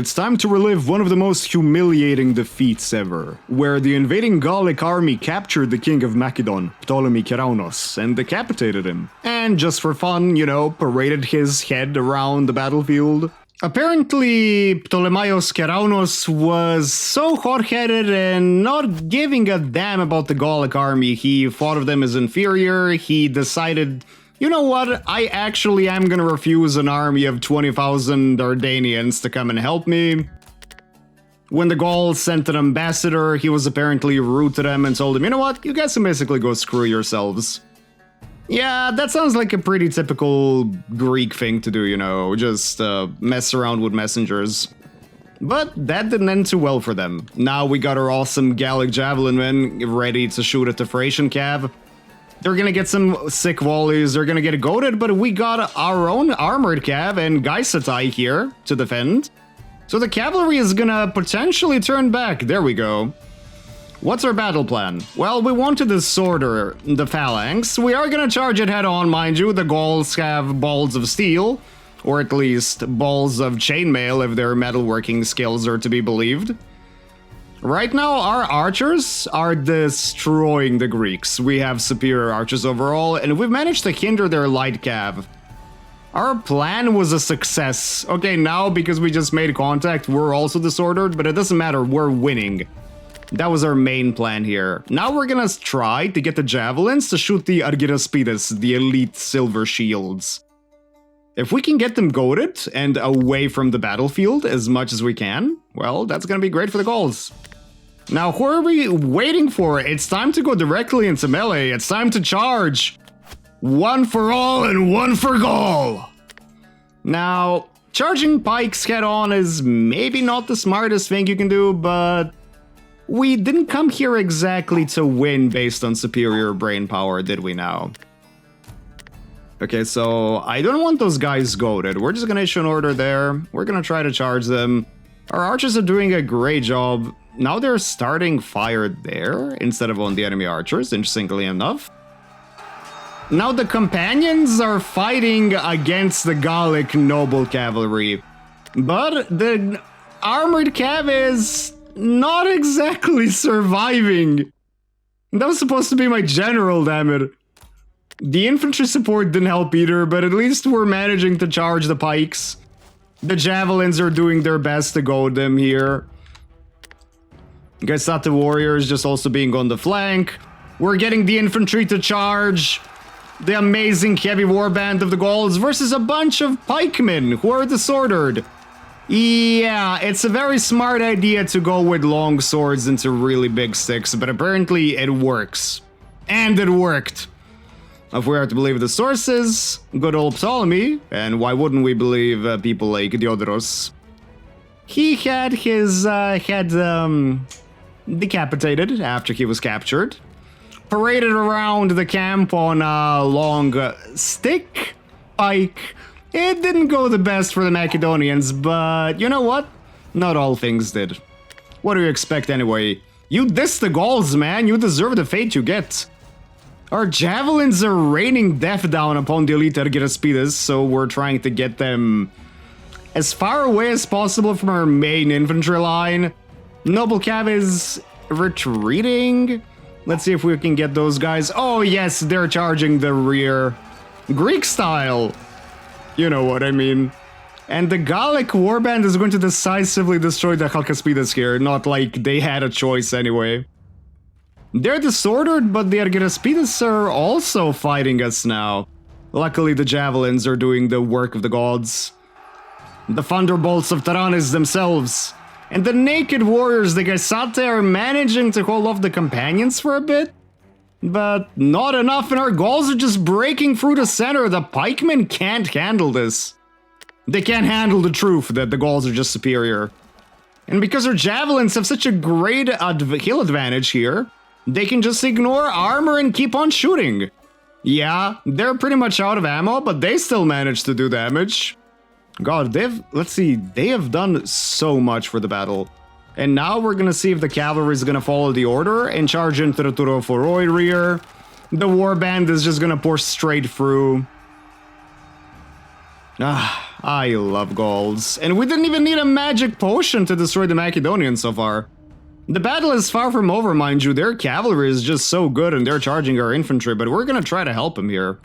It's time to relive one of the most humiliating defeats ever, where the invading Gallic army captured the king of Macedon, Ptolemy Keraunos, and decapitated him. And just for fun, you know, paraded his head around the battlefield. Apparently, Ptolemaios Keraunos was so hot-headed and not giving a damn about the Gallic army. He thought of them as inferior. He decided, you know what, I actually am gonna refuse an army of 20,000 Dardanians to come and help me. When the Gauls sent an ambassador, he was apparently rude to them and told them, you know what, you guys can basically go screw yourselves. Yeah, that sounds like a pretty typical Greek thing to do, you know, just mess around with messengers. But that didn't end too well for them. Now we got our awesome Gallic javelin men ready to shoot at the Thracian cav. They're gonna get some sick volleys, they're gonna get goaded, but we got our own armored cav and Gaisatai here to defend. So the cavalry is gonna potentially turn back. There we go. What's our battle plan? Well, we want to disorder the phalanx. We are gonna charge it head on, mind you. The Gauls have balls of steel, or at least balls of chainmail if their metalworking skills are to be believed. Right now, our archers are destroying the Greeks. We have superior archers overall, and we've managed to hinder their light cav. Our plan was a success. Okay, now because we just made contact, we're also disordered, but it doesn't matter, we're winning. That was our main plan here. Now we're gonna try to get the javelins to shoot the Argyrospides, the elite silver shields. If we can get them goaded and away from the battlefield as much as we can, well, that's gonna be great for the Gauls. Now, who are we waiting for? It's time to go directly into melee. It's time to charge. One for all and one for Gaul. Now, charging pikes head on is maybe not the smartest thing you can do, but we didn't come here exactly to win based on superior brain power, did we now? Okay, so I don't want those guys goaded. We're just gonna issue an order there. We're gonna try to charge them. Our archers are doing a great job. Now they're starting fire there instead of on the enemy archers, interestingly enough. Now the companions are fighting against the Gallic noble cavalry. But the armored cav is not exactly surviving. That was supposed to be my general, damn it. The infantry support didn't help either, but at least we're managing to charge the pikes. The javelins are doing their best to goad them here. Gaisata warriors just also being on the flank. We're getting the infantry to charge. The amazing heavy warband of the Gauls versus a bunch of pikemen who are disordered. Yeah, it's a very smart idea to go with long swords into really big sticks, but apparently it works. And it worked. If we are to believe the sources, good old Ptolemy, and why wouldn't we believe people like Diodorus? He had his head decapitated after he was captured. Paraded around the camp on a long stick, pike. It didn't go the best for the Macedonians, but you know what? Not all things did. What do you expect anyway? You dissed the Gauls, man. You deserve the fate you get. Our javelins are raining death down upon the elite Argyrospides, so we're trying to get them as far away as possible from our main infantry line. Noble Cav is retreating. Let's see if we can get those guys. Oh yes, they're charging the rear. Greek style. You know what I mean. And the Gallic warband is going to decisively destroy the Chalcaspides here, not like they had a choice anyway. They're disordered, but the Argyrospides are also fighting us now. Luckily, the javelins are doing the work of the gods. The thunderbolts of Taranis themselves. And the naked warriors, the Gaisate, are managing to hold off the companions for a bit. But not enough, and our Gauls are just breaking through the center. The pikemen can't handle this. They can't handle the truth that the Gauls are just superior. And because our javelins have such a great hill advantage here, they can just ignore armor and keep on shooting. Yeah, they're pretty much out of ammo, but they still manage to do damage. God, let's see, they have done so much for the battle. And now we're gonna see if the cavalry is gonna follow the order and charge into the Turoforoi rear. The warband is just gonna pour straight through. I love Gauls. And we didn't even need a magic potion to destroy the Macedonians so far. The battle is far from over, mind you. Their cavalry is just so good and they're charging our infantry, but we're gonna try to help them here.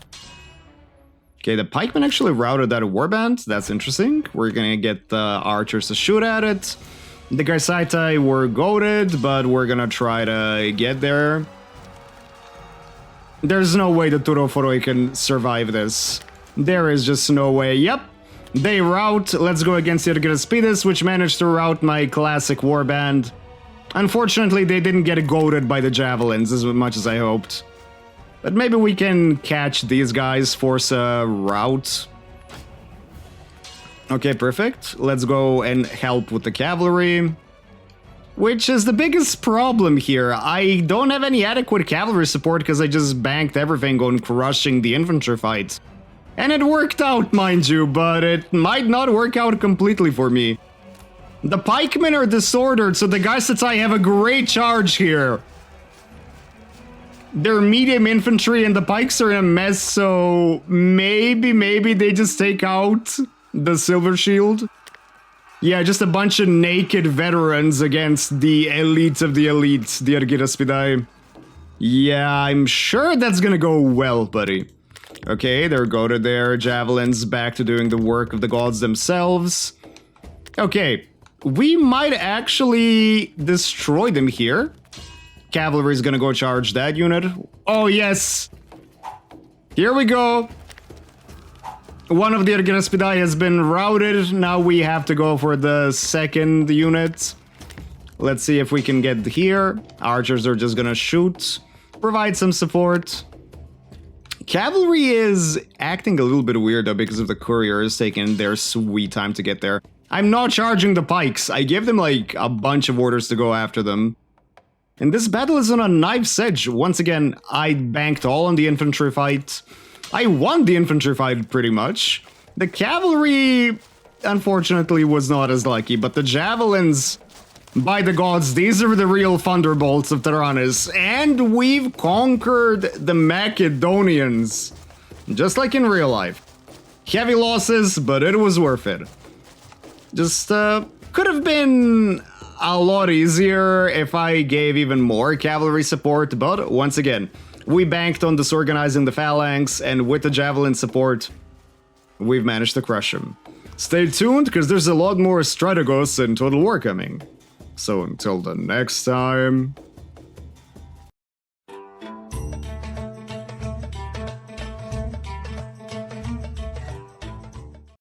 Okay, the pikemen actually routed that warband. That's interesting. We're gonna get the archers to shoot at it. The Garsaitae were goated, but we're gonna try to get there. There's no way the Turoforoi can survive this. There is just no way. Yep. They rout. Let's go against the Ergeraspidis, which managed to rout my classic warband. Unfortunately, they didn't get goaded by the javelins as much as I hoped. But maybe we can catch these guys, force a rout. Okay, perfect. Let's go and help with the cavalry. Which is the biggest problem here. I don't have any adequate cavalry support because I just banked everything on crushing the infantry fight. And it worked out, mind you, but it might not work out completely for me. The pikemen are disordered, so the Garsaitae have a great charge here. They're medium infantry and the pikes are in a mess, so maybe they just take out the Silver Shield. Yeah, just a bunch of naked veterans against the elite of the elite, the Ergeraspidai. Yeah, I'm sure that's gonna go well, buddy. Okay, they're goaded their javelins back to doing the work of the gods themselves. Okay, we might actually destroy them here. Cavalry is gonna go charge that unit. Oh, yes! Here we go! One of the Ergeraspidai has been routed. Now we have to go for the second unit. Let's see if we can get here. Archers are just gonna shoot. Provide some support. Cavalry is acting a little bit weird though because of the couriers taking their sweet time to get there. I'm not charging the pikes. I gave them like a bunch of orders to go after them. And this battle is on a knife's edge. Once again, I banked all on the infantry fight. I won the infantry fight pretty much. The cavalry, unfortunately, was not as lucky, but the javelins, by the gods, these are the real thunderbolts of Tyrannus. And we've conquered the Macedonians, just like in real life. Heavy losses, but it was worth it. Just, could have been a lot easier if I gave even more cavalry support, but once again, we banked on disorganizing the phalanx, and with the javelin support, we've managed to crush him. Stay tuned, because there's a lot more Strategos and Total War coming. So until the next time...